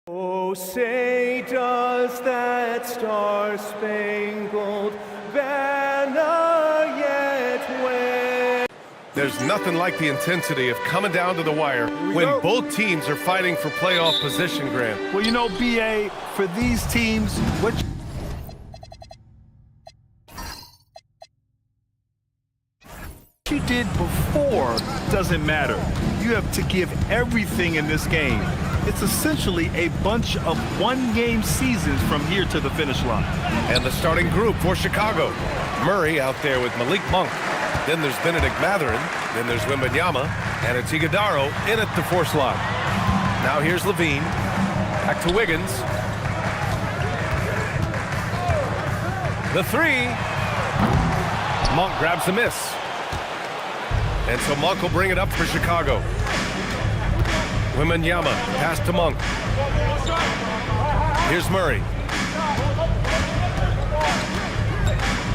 Oh, say does that star-spangled banner yet wave? There's nothing like the intensity of coming down to the wire when both teams are fighting for playoff position, Grant. Well, you know, B.A., for these teams, what you did before doesn't matter. You have to give everything in this game. It's essentially a bunch of one-game seasons from here to the finish line. And the starting group for Chicago. Murray out there with Malik Monk. Then there's Benedict Mathurin. Then there's Wembanyama. And it's Iguodaro in at the 4 slot. Now here's Levine. Back to Wiggins. The 3. Monk grabs the miss. And so Monk will bring it up for Chicago. Wembanyama, pass to Monk. Here's Murray.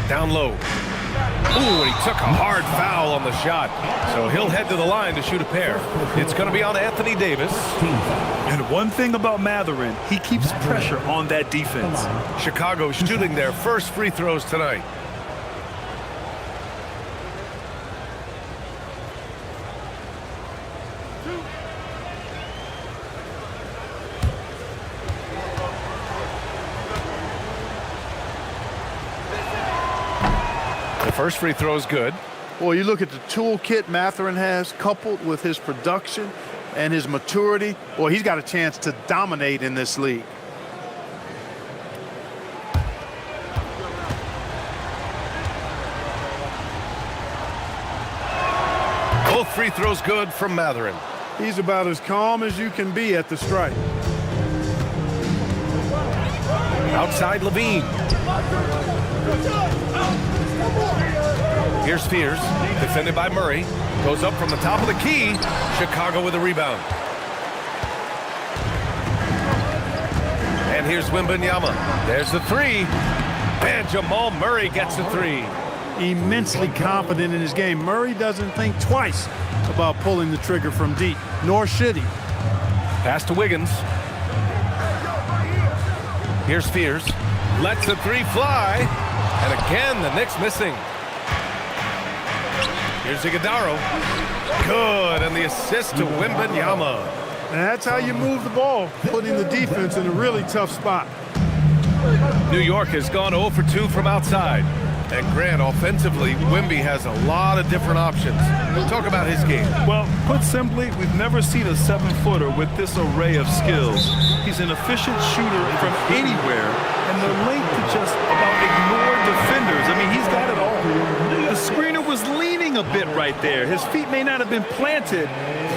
Down low. Ooh, and he took a hard foul on the shot. So he'll head to the line to shoot a pair. It's going to be on Anthony Davis. And one thing about Mathurin, he keeps pressure on that defense. Chicago shooting their first free throws tonight. First free throw is good. Well, you look at the toolkit Mathurin has, coupled with his production and his maturity. Well, he's got a chance to dominate in this league. Both free throws good from Mathurin. He's about as calm as you can be at the stripe. Outside Levine. Here's Spears, defended by Murray. Goes up from the top of the key. Chicago with a rebound. And here's Wembanyama. There's the 3. And Jamal Murray gets the 3. Immensely confident in his game. Murray doesn't think twice about pulling the trigger from deep, nor should he. Pass to Wiggins. Here's Spears. Lets the 3 fly. And again, the Knicks missing. Here's Iguodaro. Good, and the assist to Wembanyama. And that's how you move the ball, putting the defense in a really tough spot. New York has gone 0 for 2 from outside. And Grant, offensively, Wemby has a lot of different options. We'll talk about his game. Well, put simply, we've never seen a 7-footer with this array of skills. He's an efficient shooter from anywhere, and the length to just about ignore defenders. I mean, he's got it all. The screener was leaning a bit right there. His feet may not have been planted.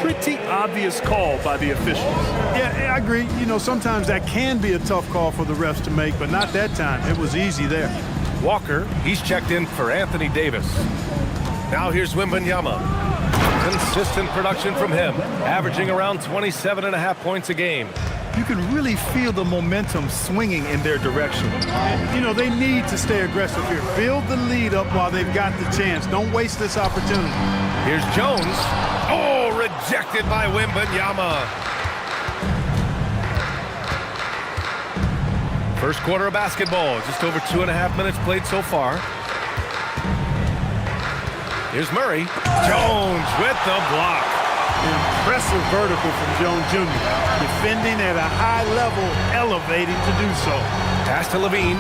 Pretty obvious call by the officials. Yeah, I agree. You know, sometimes that can be a tough call for the refs to make, but not that time. It was easy there. Walker, he's checked in for Anthony Davis. Now here's Wembanyama. Consistent production from him, averaging around 27.5 points a game. You can really feel the momentum swinging in their direction. You know, they need to stay aggressive here. Build the lead up while they've got the chance. Don't waste this opportunity. Here's Jones. Oh, rejected by Wembanyama. First quarter of basketball, just over 2.5 minutes played so far. Here's Murray. Jones with the block. Impressive vertical from Jones Jr. Defending at a high level, elevating to do so. Pass to Levine.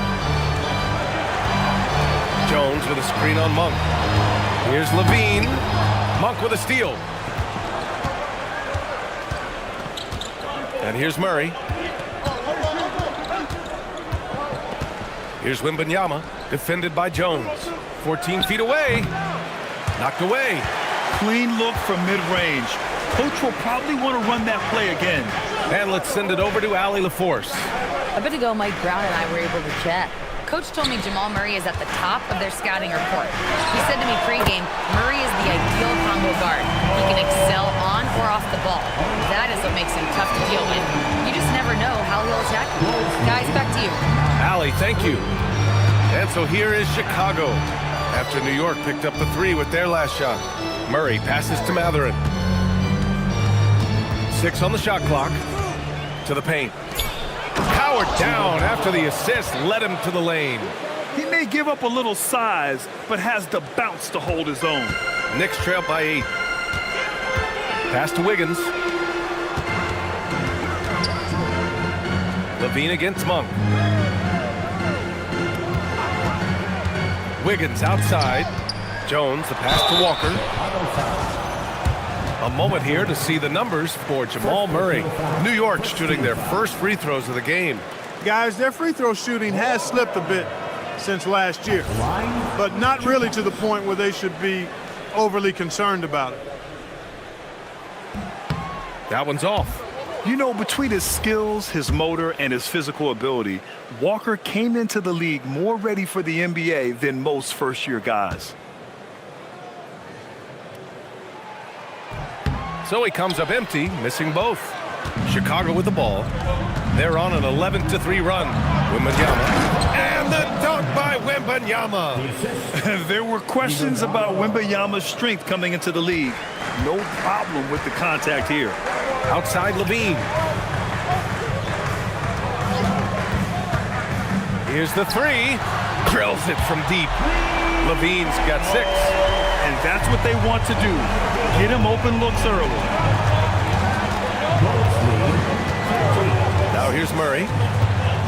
Jones with a screen on Monk. Here's Levine. Monk with a steal. And here's Murray. Here's Wembanyama, defended by Jones. 14 feet away. Knocked away. Clean look from mid-range. Coach will probably want to run that play again. And let's send it over to Allie LaForce. A bit ago, Mike Brown and I were able to chat. Coach told me Jamal Murray is at the top of their scouting report. He said to me pregame, Murray is the ideal combo guard. He can excel on or off the ball. That is what makes him tough to deal with. You just never know how he'll attack you. Guys, back to you. Allie, thank you. And so here is Chicago. After New York picked up the 3 with their last shot. Murray passes to Mathurin. 6 on the shot clock. to the paint. Powered down after the assist led him to the lane. He may give up a little size, but has the bounce to hold his own. Knicks trail by 8. Pass to Wiggins. Levine against Monk. Wiggins outside. Jones, the pass to Walker. A moment here to see the numbers for Jamal Murray. New York shooting their first free throws of the game. Guys, their free throw shooting has slipped a bit since last year, but not really to the point where they should be overly concerned about it. That one's off. You know, between his skills, his motor, and his physical ability, Walker came into the league more ready for the NBA than most first-year guys. So he comes up empty, missing both. Chicago with the ball. They're on an 11-3 run. Wembanyama. And the dunk by Wembanyama. There were questions about Wembanyama's strength coming into the league. No problem with the contact here. Outside Levine. Here's the three. Drills it from deep. Levine's got 6. And that's what they want to do. Get him open looks early. Now here's Murray.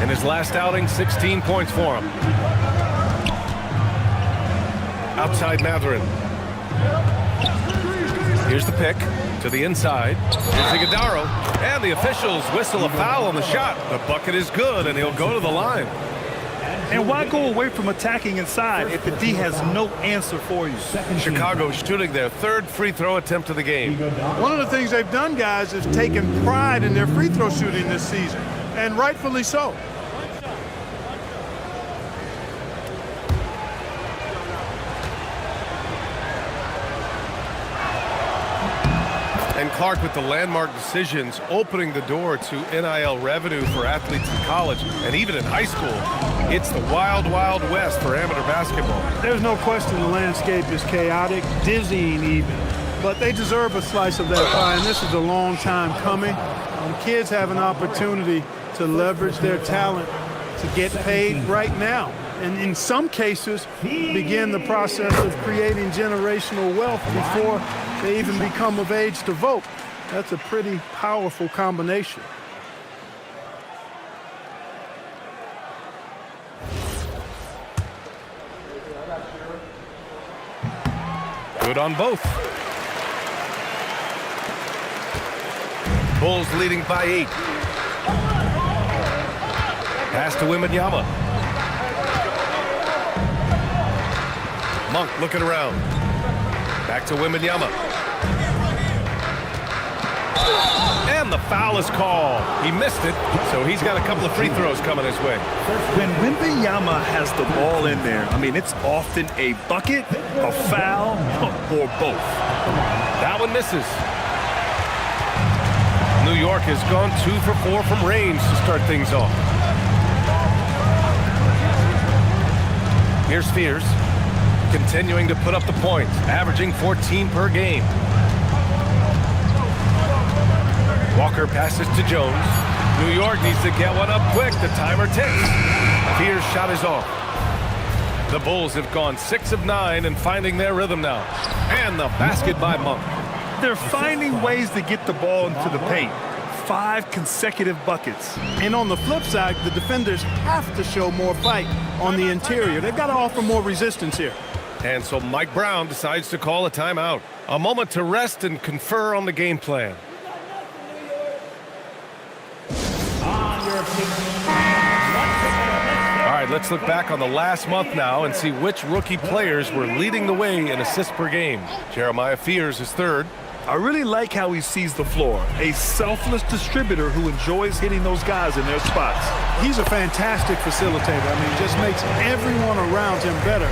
In his last outing, 16 points for him. Outside Mathurin. Here's the pick to the inside. Here's Iguodaro. And the officials whistle a foul on the shot. The bucket is good, and he'll go to the line. And why go away from attacking inside if the D has no answer for you? Chicago shooting their 3rd free throw attempt of the game. One of the things they've done, guys, is taken pride in their free throw shooting this season, and rightfully so. And Clark with the landmark decisions opening the door to NIL revenue for athletes in college and even in high school. It's the wild, wild west for amateur basketball. There's no question the landscape is chaotic, dizzying even, but they deserve a slice of that pie, and this is a long time coming. Kids have an opportunity to leverage their talent to get paid right now, and in some cases begin the process of creating generational wealth before they even become of age to vote. That's a pretty powerful combination. Good on both. Bulls leading by 8. Pass to Wembanyama. Monk looking around. Back to Wembanyama. And the foul is called. He missed it, so he's got a couple of free throws coming his way. When Wembanyama has the ball in there, I mean, it's often a bucket, a foul, or both. That one misses. New York has gone 2 for 4 from range to start things off. Here's Fears, continuing to put up the points, averaging 14 per game. Walker passes to Jones. New York needs to get one up quick. The timer ticks. Fears' shot is off. The Bulls have gone 6 of 9 and finding their rhythm now. And the basket by Monk. They're finding ways to get the ball into the paint. 5 consecutive buckets. And on the flip side, the defenders have to show more fight on the interior. They've got to offer more resistance here. And so Mike Brown decides to call a timeout. A moment to rest and confer on the game plan. All right, let's look back on the last month now and see which rookie players were leading the way in assists per game. Jeremiah Fears is 3rd. I really like how he sees the floor. A selfless distributor who enjoys hitting those guys in their spots. He's a fantastic facilitator. I mean, just makes everyone around him better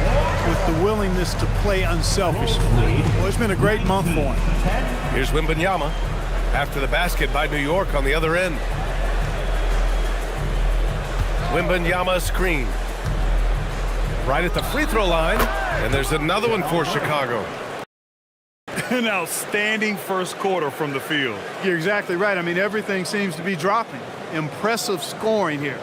with the willingness to play unselfishly. Well, it's been a great month for him. Here's Wembanyama after the basket by New York on the other end. Wembanyama screen. Right at the free throw line, and there's another one for Chicago. An outstanding first quarter from the field. You're exactly right. I mean, everything seems to be dropping. Impressive scoring here.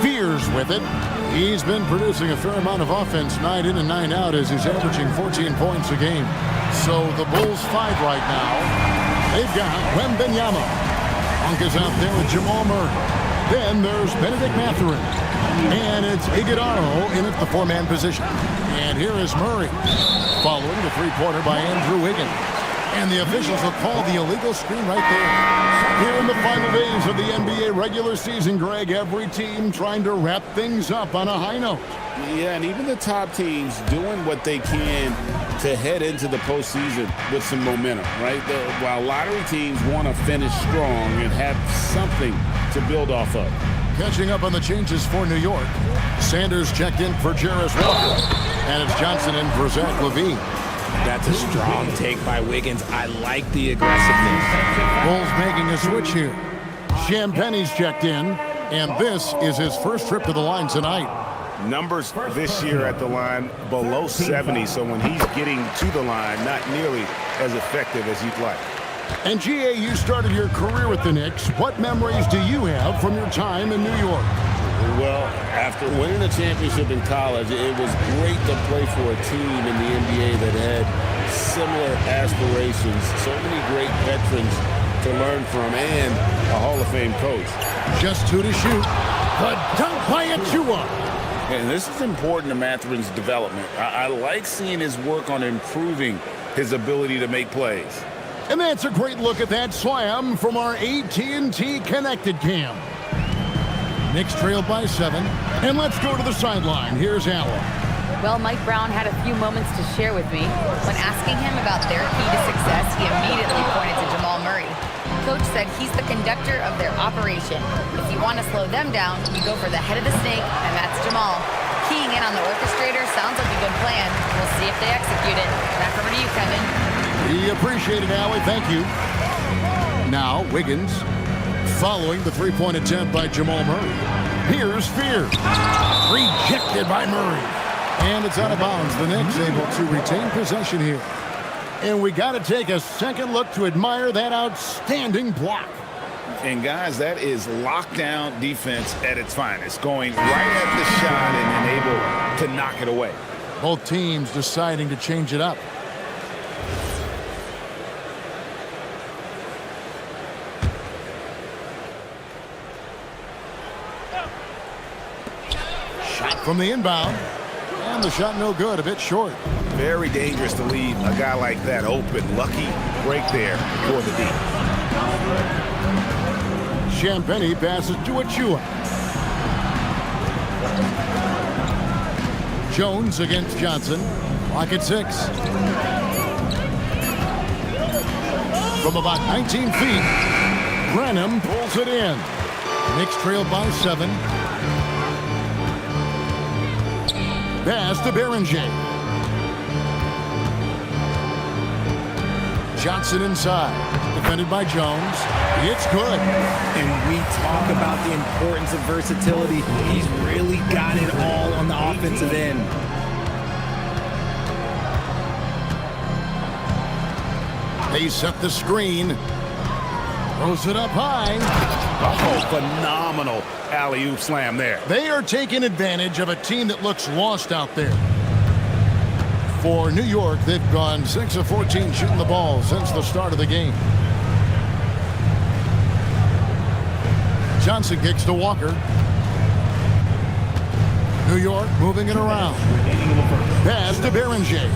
Fears with it. He's been producing a fair amount of offense night in and night out as he's averaging 14 points a game. So the Bulls fight right now. They've got Wembanyama. Monk is out there with Jamal Murray. Then there's Benedict Mathurin. And it's Iguodala in at the four-man position. And here is Murray, following the three-pointer by Andrew Wiggins. And the officials have called the illegal screen right there. Here in the final days of the NBA regular season, Greg, every team trying to wrap things up on a high note. Yeah, and even the top teams doing what they can to head into the postseason with some momentum, right? While lottery teams want to finish strong and have something to build off of. Catching up on the changes for New York. Sanders checked in for Jarris Walker. And it's Johnson in for Zach LaVine. That's a strong take by Wiggins. I like the aggressiveness. Bulls making a switch here. Champagne's checked in, and this is his first trip to the line tonight. Numbers this year at the line below 70, so when he's getting to the line, not nearly as effective as you'd like. And GA, you started your career with the Knicks. What memories do you have from your time in New York? Well, after winning a championship in college, it was great to play for a team in the NBA that had similar aspirations. So many great veterans to learn from and a Hall of Fame coach. Just two to shoot. The dunk by Achua. And this is important to Mathurin's development. I like seeing his work on improving his ability to make plays. And that's a great look at that slam from our AT&T Connected Cam. Knicks trailed by 7. And let's go to the sideline. Here's Allen. Well, Mike Brown had a few moments to share with me. When asking him about their key to success, he immediately pointed to Jamal Murray. Coach said he's the conductor of their operation. If you want to slow them down, you go for the head of the snake, and that's Jamal. Keying in on the orchestrator sounds like a good plan. We'll see if they execute it. Back over to you, Kevin. We appreciate it, Allie. Thank you. Now, Wiggins following the three-point attempt by Jamal Murray. Here's Fear. Rejected by Murray. And it's out of bounds. The Knicks able to retain possession here. And we got to take a second look to admire that outstanding block. And guys, that is lockdown defense at its finest, going right at the shot and then able to knock it away. Both teams deciding to change it up. Shot from the inbound. And the shot no good, a bit short. Very dangerous to leave a guy like that open. Lucky break there for the D. Champagnie passes to Achua. Jones against Johnson. Clock at 6. From about 19 feet, Branham pulls it in. Knicks trailed by 7. Pass to Beringer. Johnson inside. Defended by Jones. It's good. And we talk about the importance of versatility. He's really got it all on the offensive end. They set the screen. Throws it up high. Oh, phenomenal alley-oop slam there. They are taking advantage of a team that looks lost out there. For New York, they've gone 6 of 14 shooting the ball since the start of the game. Johnson kicks to Walker. New York moving it around. Pass to Beringer.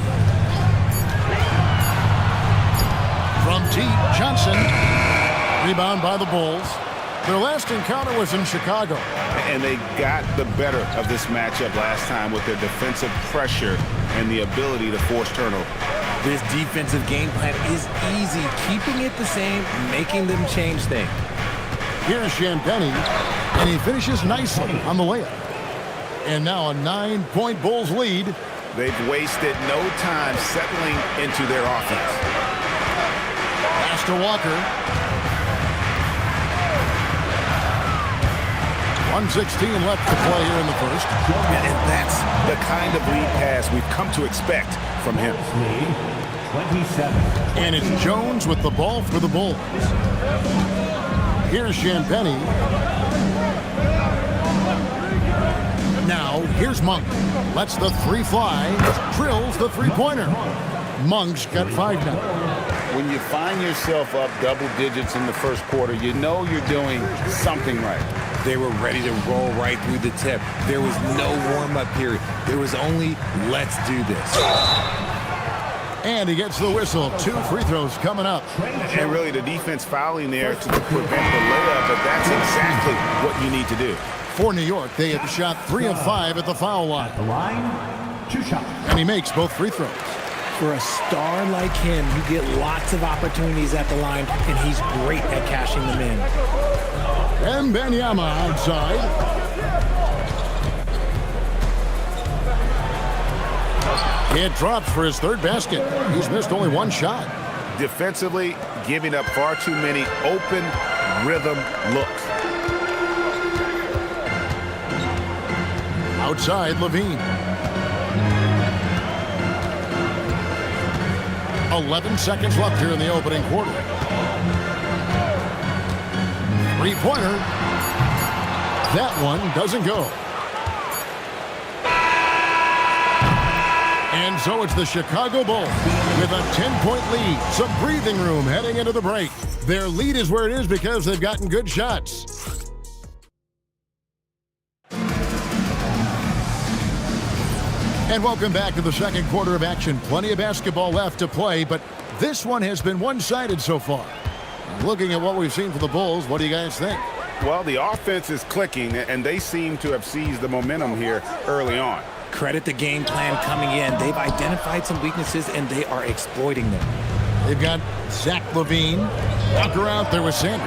From deep, Johnson. Rebound by the Bulls. Their last encounter was in Chicago. And they got the better of this matchup last time with their defensive pressure and the ability to force turnover. This defensive game plan is easy. Keeping it the same, making them change things. Here's Champagnie, and he finishes nicely on the layup. And now a 9-point Bulls lead. They've wasted no time settling into their offense. Pass to Walker. 1:16 left to play here in the first. And that's the kind of lead pass we've come to expect from him. 27. And it's Jones with the ball for the Bulls. Here's Champagnie. Now, here's Monk. Lets the 3 fly. Drills the 3-pointer. Monk's got 5 now. When you find yourself up double digits in the first quarter, you know you're doing something right. They were ready to roll right through the tip. There was no warm-up period. There was only, let's do this. And he gets the whistle. 2 free throws coming up. And really the defense fouling there to prevent the layup, but that's exactly what you need to do. For New York, they have shot 3 of 5 at the foul line. The line, 2 shots. And he makes both free throws. For a star like him, you get lots of opportunities at the line, and he's great at cashing them in. Wembanyama outside. It drops for his 3rd basket. He's missed only 1 shot. Defensively, giving up far too many open rhythm looks. Outside, Levine. 11 seconds left here in the opening quarter. 3-pointer. That one doesn't go. And so it's the Chicago Bulls with a 10-point lead. Some breathing room heading into the break. Their lead is where it is because they've gotten good shots. And welcome back to the second quarter of action. Plenty of basketball left to play, but this one has been one-sided so far. Looking at what we've seen for the Bulls, what do you guys think? Well, the offense is clicking, and they seem to have seized the momentum here early on. Credit the game plan coming in. They've identified some weaknesses, and they are exploiting them. They've got Zach LaVine. Walker out there with Sanders.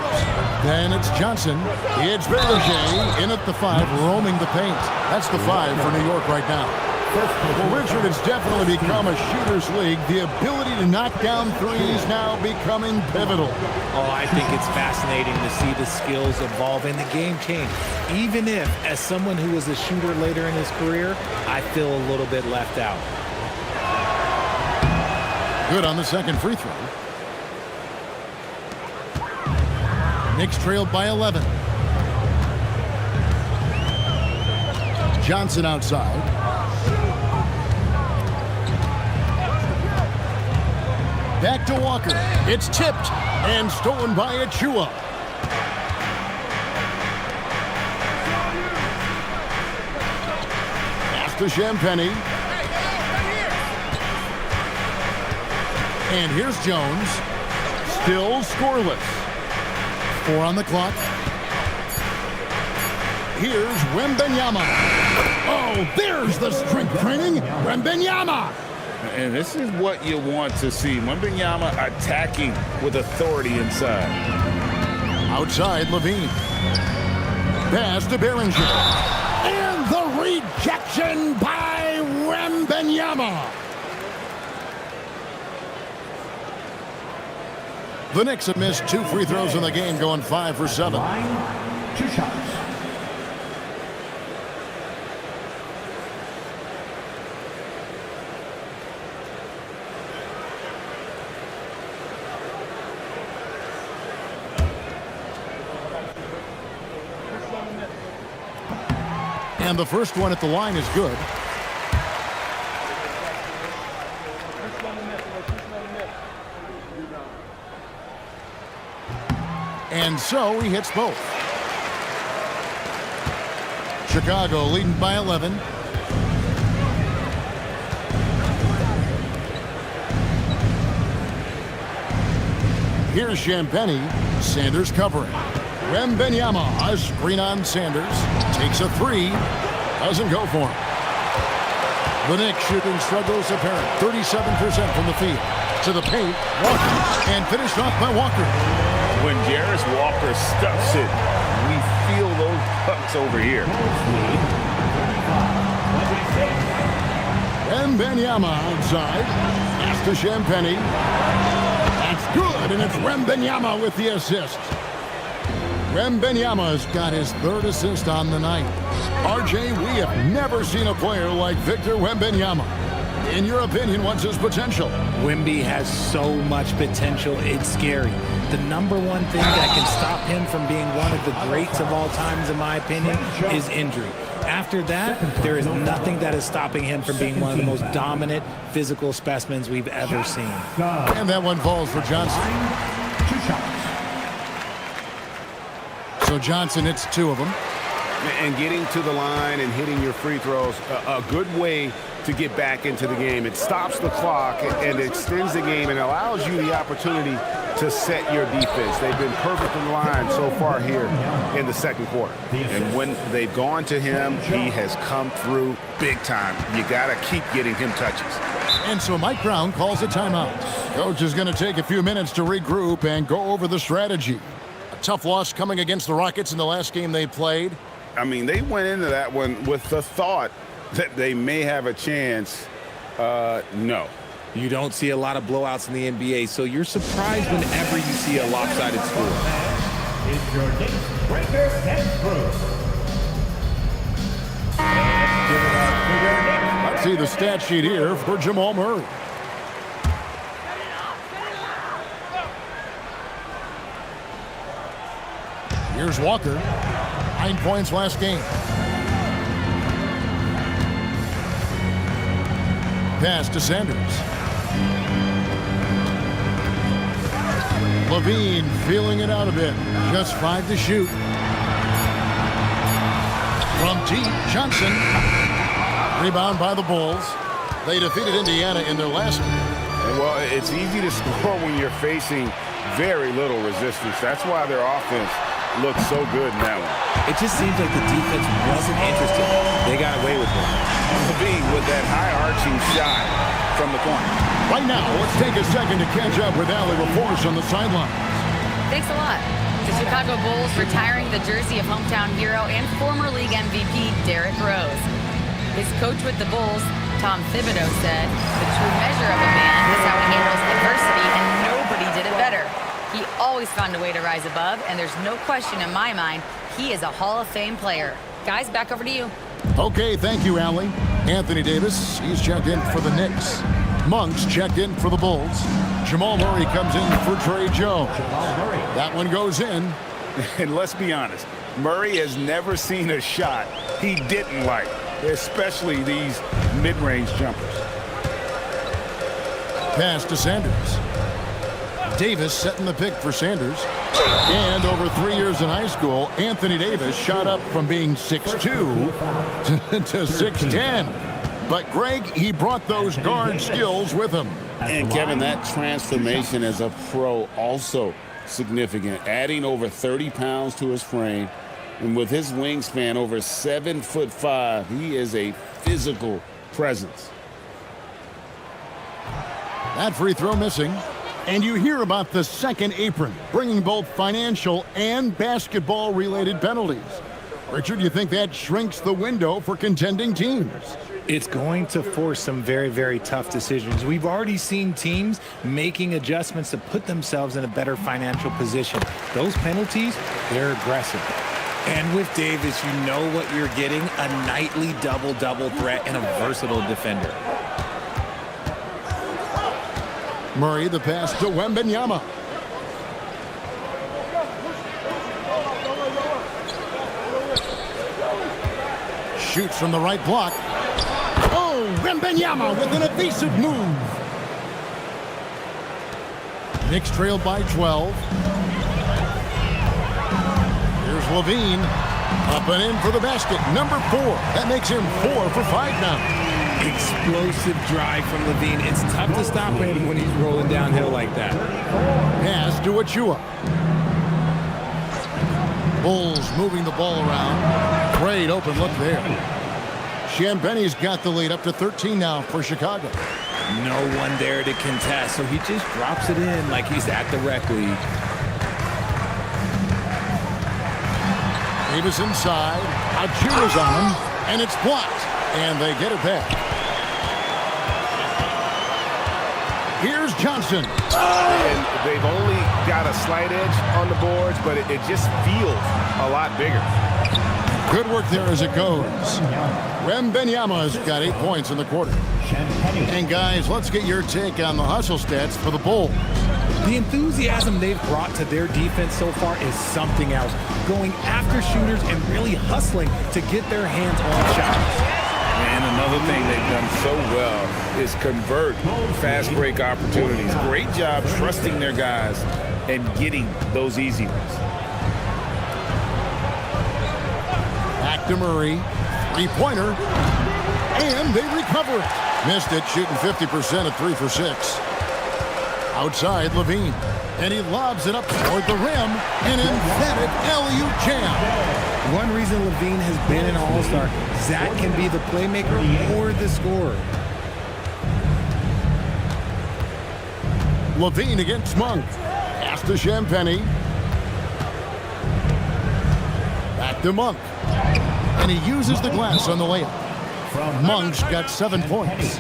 Then it's Johnson. It's Beringer in at the 5, roaming the paint. That's the 5 for New York right now. Well, Richard, it's definitely become a shooter's league. The ability to knock down threes now becoming pivotal. Oh, I think it's fascinating to see the skills evolve and the game change. Even if, as someone who was a shooter later in his career, I feel a little bit left out. Good on the second free throw. Knicks trailed by 11. Johnson outside. Back to Walker. It's tipped and stolen by Achua. Pass to Champagnie. And here's Jones. Still scoreless. 4 on the clock. Here's Wembanyama. Oh, there's the strength training. Wembanyama. And this is what you want to see. Wembanyama attacking with authority inside. Outside, Levine. Pass to Behringer. And the rejection by Wembanyama. The Knicks have missed 2 free throws in the game, going 5 for 7. Line, 2 shots. And the first one at the line is good. And so he hits both. Chicago leading by 11. Here's Champagnie. Sanders covering. Wembanyama, a screen on Sanders. Takes a 3. Doesn't go for him. The Knicks shooting struggles apparent. 37% from the field. To the paint. Walker. And finished off by Walker. When Jarris Walker stuffs it, we feel those pucks over here. Wembanyama outside. Pass to Champagnie. That's good, and it's Wembanyama with the assist. Wembanyama's got his 3rd assist on the night. RJ, we have never seen a player like Victor Wembanyama. In your opinion, what's his potential? Wemby has so much potential, it's scary. The number one thing that can stop him from being one of the greats of all times, in my opinion, is injury. After that, there is nothing that is stopping him from being one of the most dominant physical specimens we've ever seen. And that one falls for Johnson. 2 shots. So Johnson hits 2 of them. And getting to the line and hitting your free throws, a good way to get back into the game. It stops the clock and extends the game and allows you the opportunity to set your defense. They've been perfect in the line so far here in the second quarter. And when they've gone to him, he has come through big time. You got to keep getting him touches. And so Mike Brown calls a timeout. Coach is going to take a few minutes to regroup and go over the strategy. A tough loss coming against the Rockets in the last game they played. I mean, they went into that one with the thought that they may have a chance. No. You don't see a lot of blowouts in the NBA, so you're surprised whenever you see a lopsided score. Is your Knicks breaker and through. Let's see the stat sheet here for Jamal Murray. Here's Walker. 9 points last game. Pass to Sanders. Levine feeling it out a bit. Just 5 to shoot. From deep, Johnson. Rebound by the Bulls. They defeated Indiana in their last game. Well, it's easy to score when you're facing very little resistance. That's why their offense looks so good in that one. It just seems like the defense wasn't interested. They got away with it. Levine with that high-arching shot from the corner. Right now, let's take a second to catch up with Allie LaForce on the sideline. Thanks a lot. The Chicago Bulls retiring the jersey of hometown hero and former league MVP Derrick Rose. His coach with the Bulls, Tom Thibodeau, said, "The true measure of a man is how he handles adversity, and nobody did it better. He always found a way to rise above, and there's no question in my mind he is a Hall of Fame player." Guys, back over to you. Okay, thank you, Allie. Anthony Davis, he's checked in for the Knicks. Monk's checked in for the Bulls. Jamal Murray comes in for Trey Jones. That one goes in. And let's be honest, Murray has never seen a shot he didn't like, especially these mid-range jumpers. Pass to Sanders. Davis setting the pick for Sanders. And over 3 years in high school, Anthony Davis shot up from being 6'2" to 6'10". But Greg, he brought those guard skills with him. And Kevin, that transformation as a pro also significant, adding over 30 pounds to his frame. And with his wingspan over 7'5", he is a physical presence. That free throw missing. And you hear about the second apron, bringing both financial and basketball-related penalties. Richard, do you think that shrinks the window for contending teams? It's going to force some very, very tough decisions. We've already seen teams making adjustments to put themselves in a better financial position. Those penalties, they're aggressive. And with Davis, you know what you're getting, a nightly double-double threat and a versatile defender. Murray, the pass to Wembanyama. Shoots from the right block. Oh, Wembanyama with an evasive move. Knicks trailed by 12. Here's Levine. Up and in for the basket. Number 4. That makes him 4 for 5 now. Explosive drive from Levine. It's tough to stop him when he's rolling downhill like that. Pass to Achua. Bulls moving the ball around. Great open look there. Champagnie's got the lead up to 13 now for Chicago. No one there to contest, so he just drops it in like he's at the rec league. Davis inside. Achua's on him, and it's blocked. And they get it back. Here's Johnson. And they've only got a slight edge on the boards, but it just feels a lot bigger. Good work there as it goes. Wembanyama's got 8 points in the quarter. And guys, let's get your take on the hustle stats for the Bulls. The enthusiasm they've brought to their defense so far is something else. Going after shooters and really hustling to get their hands on shots. And another thing they've done so well is convert fast break opportunities. Great job trusting their guys and getting those easy ones. Back to Murray. Three-pointer. And they recover it. Missed it, shooting 50% at 3 for 6. Outside, Levine. And he lobs it up toward the rim. An emphatic alley-oop jam. One reason Levine has been an all-star, Zach can be the playmaker or the scorer. Levine against Monk. Pass to Champagnie. Back to Monk. And he uses the glass on the layup. Monk's got 7 points.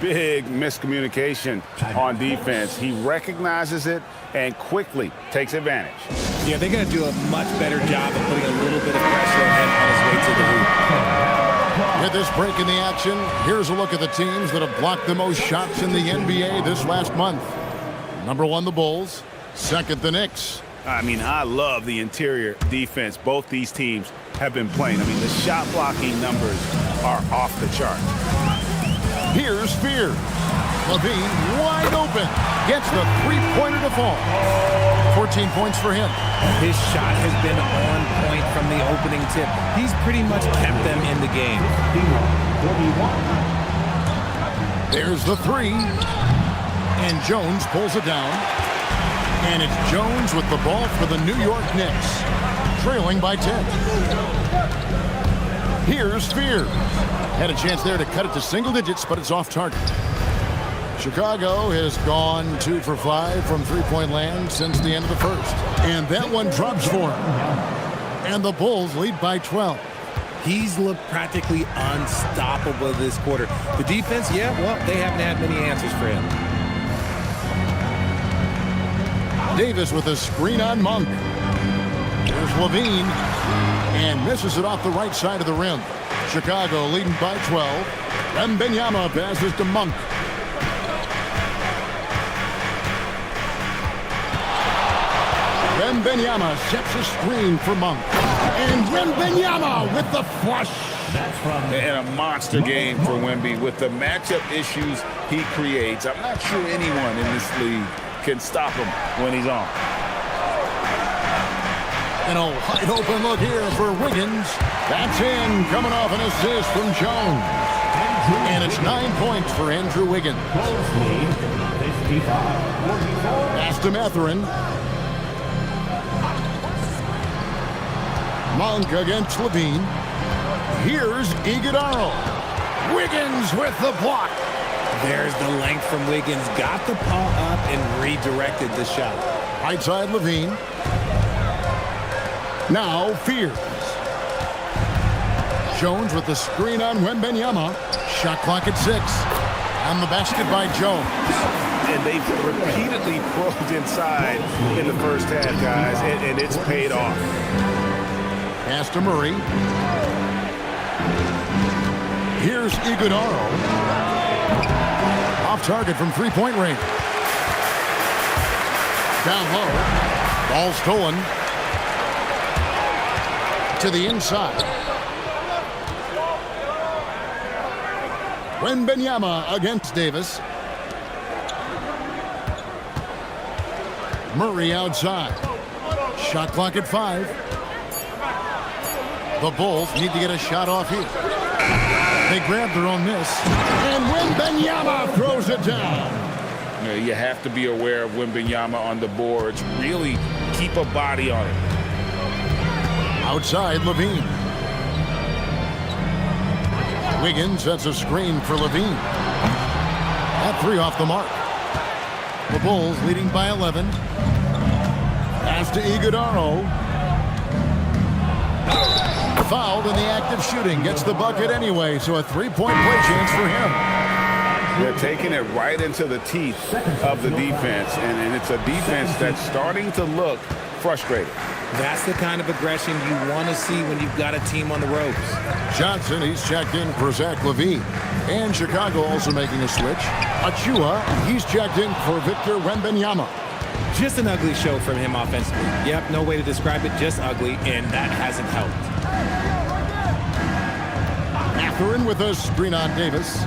Big miscommunication on defense. He recognizes it and quickly takes advantage. Yeah, they're going to do a much better job of putting a little bit of pressure on him on his way to the hoop. With this break in the action, here's a look at the teams that have blocked the most shots in the NBA this last month. Number 1, the Bulls. Second, the Knicks. I mean, I love the interior defense both these teams have been playing. I mean, the shot blocking numbers are off the chart. Here's Fear. Levine wide open. Gets the three-pointer to fall. 14 points for him. His shot has been on point from the opening tip. He's pretty much kept them in the game. There's the 3. And Jones pulls it down. And it's Jones with the ball for the New York Knicks. Trailing by 10. Here's Fear. Had a chance there to cut it to single digits, but it's off target. Chicago has gone 2 for 5 from three-point land since the end of the first. And that one drops for him. And the Bulls lead by 12. He's looked practically unstoppable this quarter. The defense, yeah, well, they haven't had many answers for him. Davis with a screen on Monk. Here's Levine. And misses it off the right side of the rim. Chicago leading by 12. Wembanyama passes to Monk. Wembanyama sets a screen for Monk. And Wembanyama with the flush. And a monster game for Wemby with the matchup issues he creates. I'm not sure anyone in this league can stop him when he's on. And a wide open look here for Wiggins. That's in, coming off an assist from Jones. And it's 9 points for Andrew Wiggins. Pass to Mathurin. Monk against Levine. Here's Iguodaro. Wiggins with the block. There's the length from Wiggins. Got the paw up and redirected the shot. Right side Levine. Now Fears. Jones with the screen on Wembanyama. Shot clock at 6. On the basket by Jones. And they've repeatedly probed inside in the first half, guys, and it's paid off. Pass to Murray. Here's Iguodaro. Off target from three-point range. Down low. Ball stolen. To the inside. Wembanyama against Davis. Murray outside. Shot clock at 5. The Bulls need to get a shot off here. They grab their own miss. And Wembanyama throws it down. You have to be aware of Wembanyama on the boards. Really keep a body on it. Outside, Levine. Wiggins sets a screen for Levine. That 3 off the mark. The Bulls leading by 11. Pass to Iguodaro. Fouled in the act of shooting. Gets the bucket anyway, so a 3-point play chance for him. They're taking it right into the teeth of the defense, and it's a defense that's starting to look frustrated. That's the kind of aggression you want to see when you've got a team on the ropes. Johnson, he's checked in for Zach LaVine. And Chicago also making a switch. Achua, he's checked in for Victor Wembanyama. Just an ugly show from him offensively. Yep, no way to describe it, just ugly, and that hasn't helped. Mathurin with a screen on Davis.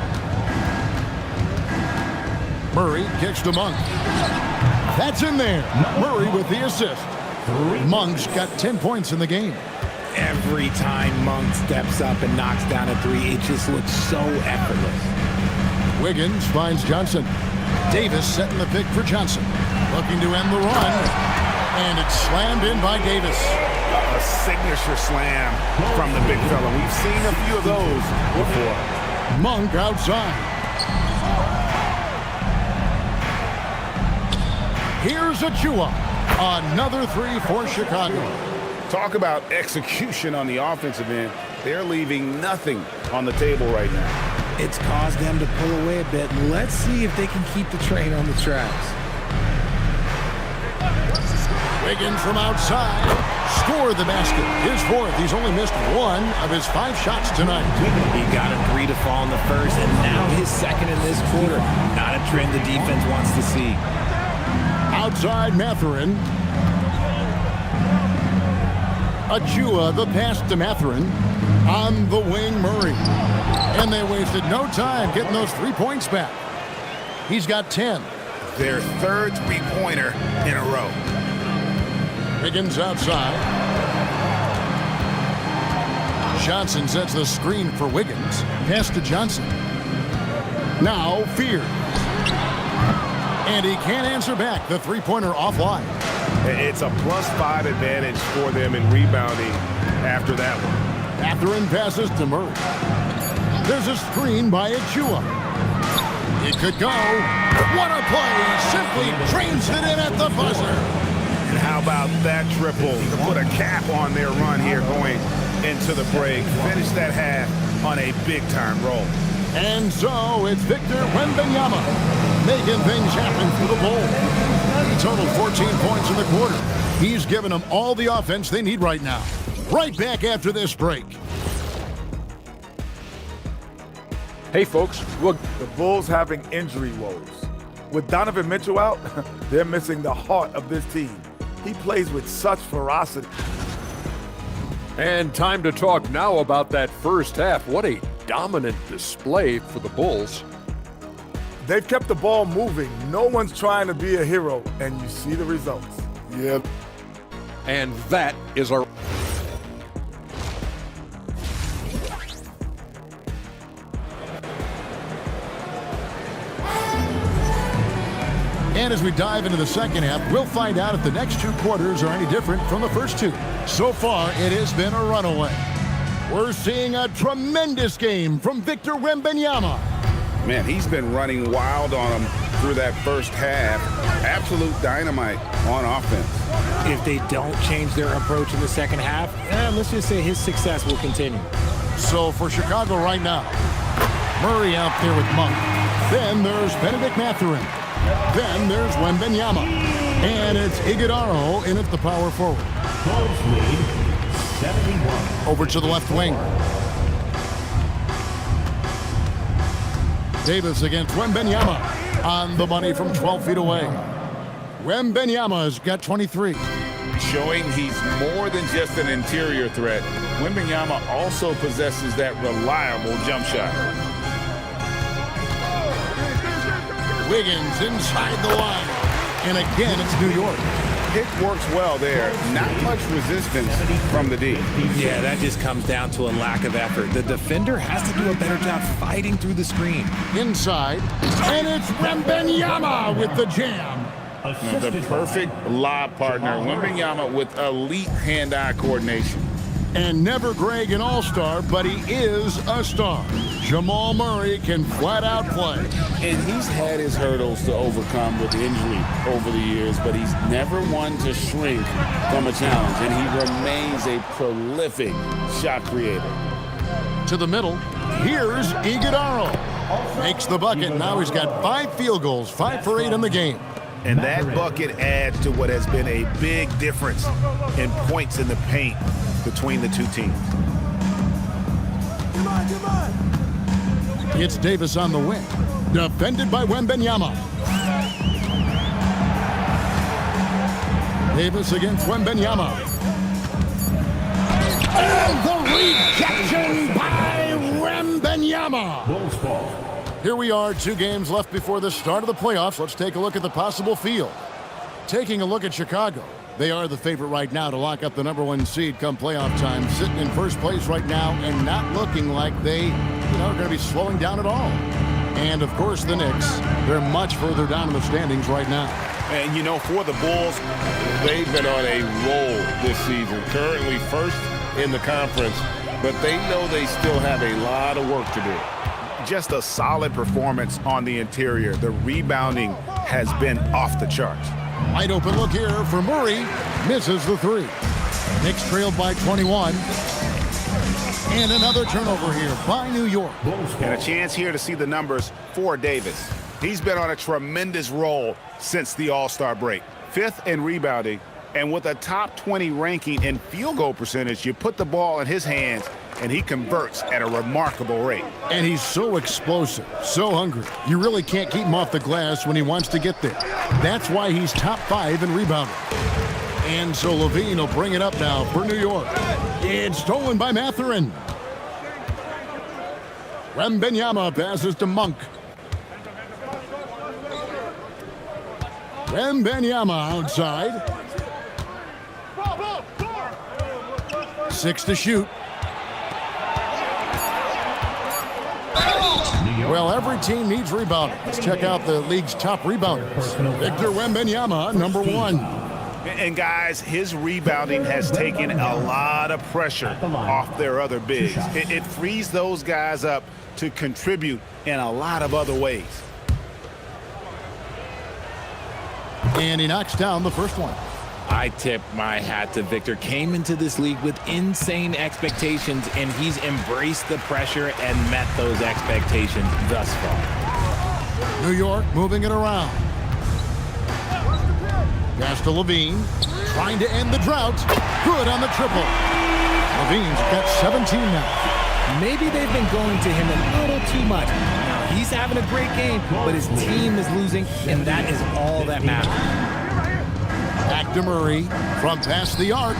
Murray kicks to Monk. That's in there. Murray with the assist. Monk's got 10 points in the game. Every time Monk steps up and knocks down a 3, it just looks so effortless. Wiggins finds Johnson. Davis setting the pick for Johnson. Looking to end the run. And it's slammed in by Davis. A signature slam from the big fella. We've seen a few of those before. Monk outside. Here's Achua. Another 3 for Chicago. Talk about execution on the offensive end. They're leaving nothing on the table right now. It's caused them to pull away a bit. Let's see if they can keep the train on the tracks. Wiggins from outside. Scored the basket. His 4th. He's only missed 1 of his 5 shots tonight. He got a 3 to fall in the first, and now his 2nd in this quarter. Not a trend the defense wants to see. Outside Mathurin. Achua, the pass to Mathurin. On the wing, Murray. And they wasted no time getting those 3 points back. He's got 10. Their 3rd 3-pointer in a row. Wiggins outside. Johnson sets the screen for Wiggins. Pass to Johnson. Now Fears. And he can't answer back. The 3-pointer offline. It's a +5 advantage for them in rebounding after that one. Mathurin passes to Murray. There's a screen by Achua. It could go. What a play. Simply trains it in at the buzzer. And how about that triple to put a cap on their run here going into the break. Finish that half on a big-time roll. And so it's Victor Wembanyama making things happen for the Bulls. He totaled 14 points in the quarter. He's given them all the offense they need right now. Right back after this break. Hey, folks. Look, the Bulls having injury woes. With Donovan Mitchell out, they're missing the heart of this team. He plays with such ferocity. And time to talk now about that first half. What a dominant display for the Bulls. They've kept the ball moving. No one's trying to be a hero, and you see the results. Yep. And that is our... And as we dive into the second half, we'll find out if the next 2 quarters are any different from the first 2. So far, it has been a runaway. We're seeing a tremendous game from Victor Wembanyama. Man, he's been running wild on him through that first half. Absolute dynamite on offense. If they don't change their approach in the second half, let's just say his success will continue. So for Chicago right now, Murray out there with Monk. Then there's Benedict Mathurin. Then there's Wembanyama. And it's Iguodaro in at the power forward. Bulls lead 71. Over to the left wing. Davis against Wembanyama on the money from 12 feet away. Wembanyama's got 23. Showing he's more than just an interior threat. Wembanyama also possesses that reliable jump shot. Wiggins inside the line. And again, it's New York. It works well there. Not much resistance from the D. Yeah, that just comes down to a lack of effort. The defender has to do a better job fighting through the screen. Inside, and it's Wembanyama with the jam. The perfect lob partner. Wembanyama with elite hand-eye coordination. And never Greg an all-star, but he is a star. Jamal Murray can flat out play. And he's had his hurdles to overcome with injury over the years, but he's never one to shrink from a challenge. And he remains a prolific shot creator. To the middle, here's Iguodaro. Makes the bucket. Now he's got 5 field goals, 5 for 8 in the game. And that bucket adds to what has been a big difference in points in the paint between the two teams. It's Davis on the wing. Defended by Wembanyama. Davis against Wembanyama. And the rejection by Wembanyama. Bulls ball. Here we are, 2 games left before the start of the playoffs. Let's take a look at the possible field. Taking a look at Chicago. They are the favorite right now to lock up the #1 seed come playoff time. Sitting in first place right now and not looking like they, are going to be slowing down at all. And, of course, the Knicks. They're much further down in the standings right now. And, for the Bulls, they've been on a roll this season. Currently first in the conference, but they know they still have a lot of work to do. Just a solid performance on the interior. The rebounding has been off the charts. Wide open look here for Murray. Misses the 3. Knicks trailed by 21. And another turnover here by New York. And a chance here to see the numbers for Davis. He's been on a tremendous roll since the All-Star break. 5th in rebounding, and with a top 20 ranking in field goal percentage, you put the ball in his hands, and he converts at a remarkable rate. And he's so explosive, so hungry. You really can't keep him off the glass when he wants to get there. That's why he's top 5 in rebounding. And so LaVine will bring it up now for New York. It's stolen by Mathurin. Wembanyama passes to Monk. Wembanyama outside. 6 to shoot. Well, every team needs rebounding. Let's check out the league's top rebounders. Victor Wembanyama, #1. And guys, his rebounding has taken a lot of pressure off their other bigs. It frees those guys up to contribute in a lot of other ways. And he knocks down the first one. I tip my hat to Victor. Came into this league with insane expectations, and he's embraced the pressure and met those expectations thus far. New York moving it around. Pass to LaVine, trying to end the drought. Good on the triple. LaVine's got 17 now. Maybe they've been going to him a little too much. Now, he's having a great game, but his team is losing, and that is all that matters. Back to Murray from past the arc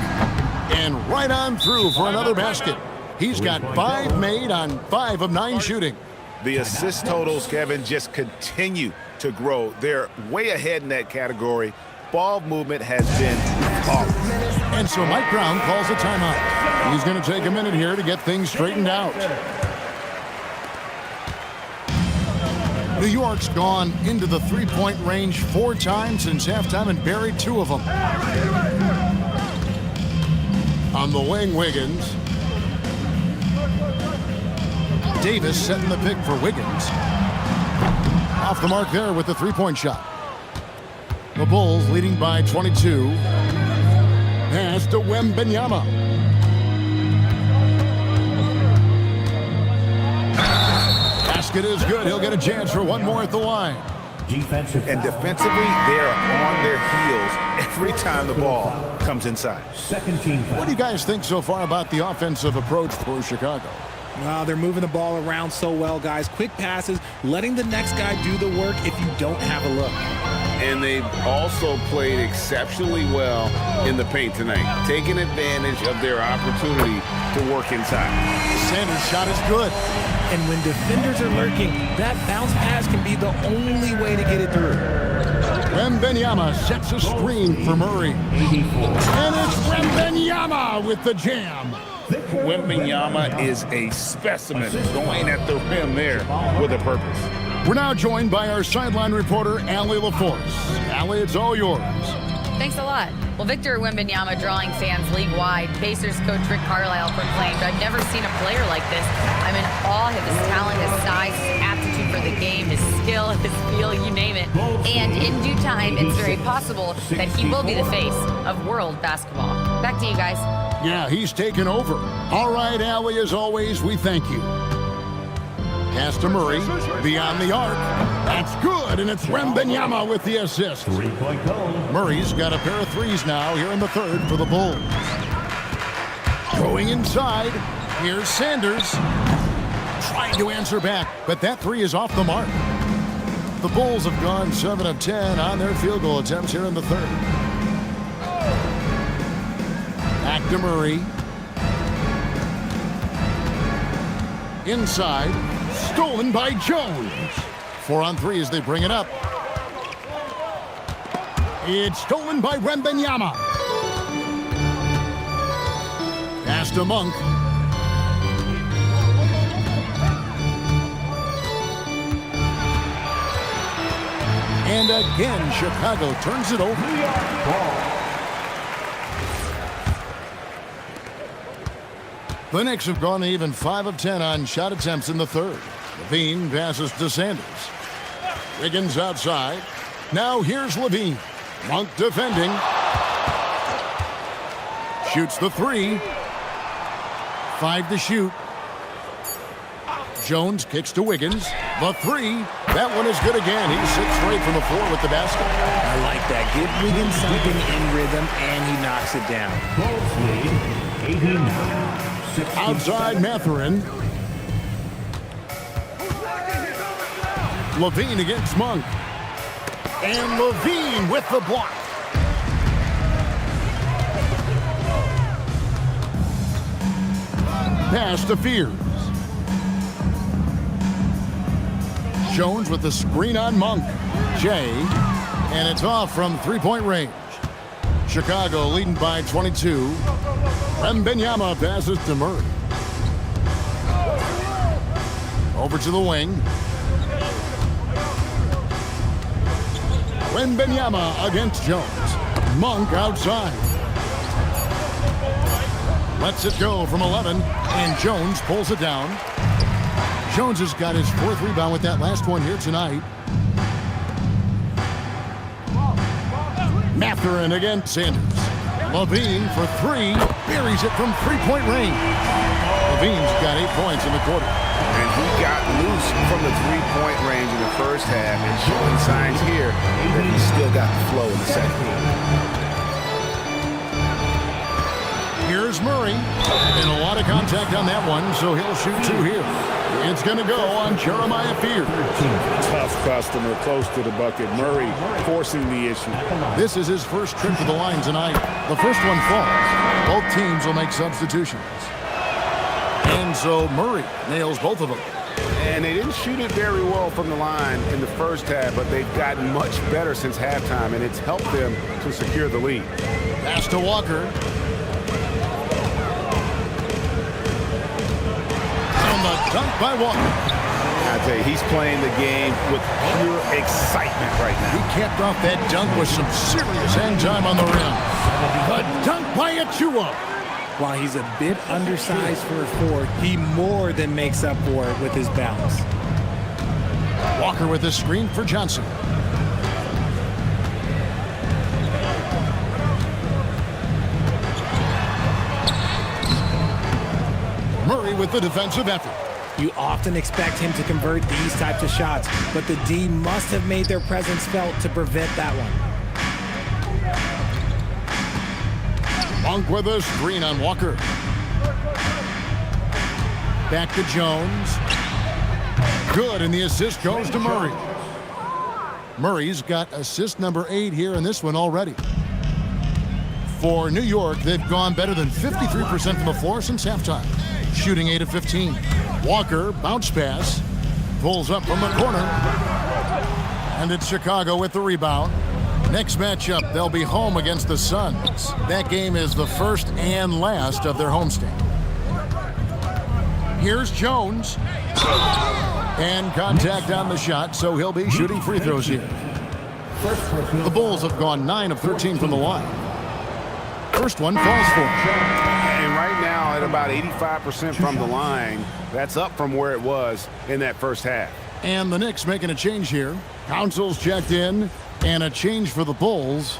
and right on through for another basket. He's got 5 made on 5 of 9 shooting. The assist totals, Kevin, just continue to grow. They're way ahead in that category. Ball movement has been off. And so Mike Brown calls a timeout. He's going to take a minute here to get things straightened out. New York's gone into the three-point range 4 times since halftime and buried 2 of them. On the wing, Wiggins. Davis setting the pick for Wiggins. Off the mark there with the three-point shot. The Bulls leading by 22. Pass to Wembanyama. Basket is good. He'll get a chance for one more at the line. Defensive And defensively, they're on their heels every time the ball comes inside. second team What do you guys think so far about the offensive approach for Chicago? Wow, they're moving the ball around so well, guys. Quick passes, letting the next guy do the work if you don't have a look. And they've also played exceptionally well in the paint tonight, taking advantage of their opportunity to work inside. Sanders' shot is good. And when defenders are lurking, that bounce pass can be the only way to get it through. Wembanyama sets a screen for Murray. 84. And it's Wembanyama with the jam. Wembanyama is a specimen going at the rim there with a purpose. We're now joined by our sideline reporter, Allie LaForce. Allie, it's all yours. Thanks a lot. Well, Victor Wembanyama drawing fans league-wide. Pacers coach Rick Carlisle proclaimed, "I've never seen a player like this. I'm in awe of his talent, his size, his aptitude for the game, his skill, his feel, you name it." And in due time, it's very possible that he will be the face of world basketball. Back to you guys. Yeah, he's taken over. All right, Allie, as always, we thank you. Pass to Murray, beyond the arc. That's good, and it's Wembanyama with the assist. Three-point goal. Murray's got a pair of threes now here in the third for the Bulls. Going inside, here's Sanders. Trying to answer back, but that three is off the mark. The Bulls have gone 7 of 10 on their field goal attempts here in the third. Back to Murray. Inside, stolen by Jones. 4 on 3 as they bring it up. It's stolen by Wembanyama. Pass to Monk. And again, Chicago turns it over. New York ball. The Knicks have gone even 5 of 10 on shot attempts in the third. Levine passes to Sanders. Wiggins outside. Now here's Levine. Monk defending. Shoots the three. 5 to shoot. Jones kicks to Wiggins. The three. That one is good again. He's 6 straight from the floor with the basket. I like that. Give Wiggins something in rhythm, and he knocks it down. Bulls lead 89. Outside Mathurin. Levine against Monk. And Levine with the block. Pass to Fears. Jones with the screen on Monk. Jay. And it's off from three-point range. Chicago leading by 22. Wembanyama passes to Murray. Over to the wing. Wembanyama against Jones. Monk outside. Lets it go from 11, and Jones pulls it down. Jones has got his 4th rebound with that last one here tonight. Mathurin against Sanders. Levine for 3, buries it from three-point range. Levine's got 8 points in the quarter. And he got loose from the three-point range in the first half and showing signs here that he's still got the flow in the second. Here's Murray. And a lot of contact on that one, so he'll shoot 2 here. It's going to go on Jeremiah Fears. Tough customer close to the bucket. Murray forcing the issue. This is his first trip to the line tonight. The first one falls. Both teams will make substitutions. And so Murray nails both of them. And they didn't shoot it very well from the line in the first half, but they've gotten much better since halftime, and it's helped them to secure the lead. Pass to Walker. On the dunk by Walker. I tell you, he's playing the game with pure excitement right now. He capped off that dunk with some serious end time on the rim. A dunk by Achua. While he's a bit undersized for a forward, he more than makes up for it with his bounce. Walker with the screen for Johnson. Murray with the defensive effort. You often expect him to convert these types of shots, but the D must have made their presence felt to prevent that one. Monk with a screen on Walker. Back to Jones. Good, and the assist goes to Murray. Murray's got assist number 8 here in this one already. For New York, they've gone better than 53% from the floor since halftime, shooting 8 of 15. Walker, bounce pass, pulls up from the corner, and it's Chicago with the rebound. Next matchup, they'll be home against the Suns. That game is the first and last of their homestand. Here's Jones. And contact on the shot, so he'll be shooting free throws here. The Bulls have gone 9 of 13 from the line. First one falls for him. And right now at about 85% from the line, that's up from where it was in that first half. And the Knicks making a change here. Council's checked in, and a change for the Bulls.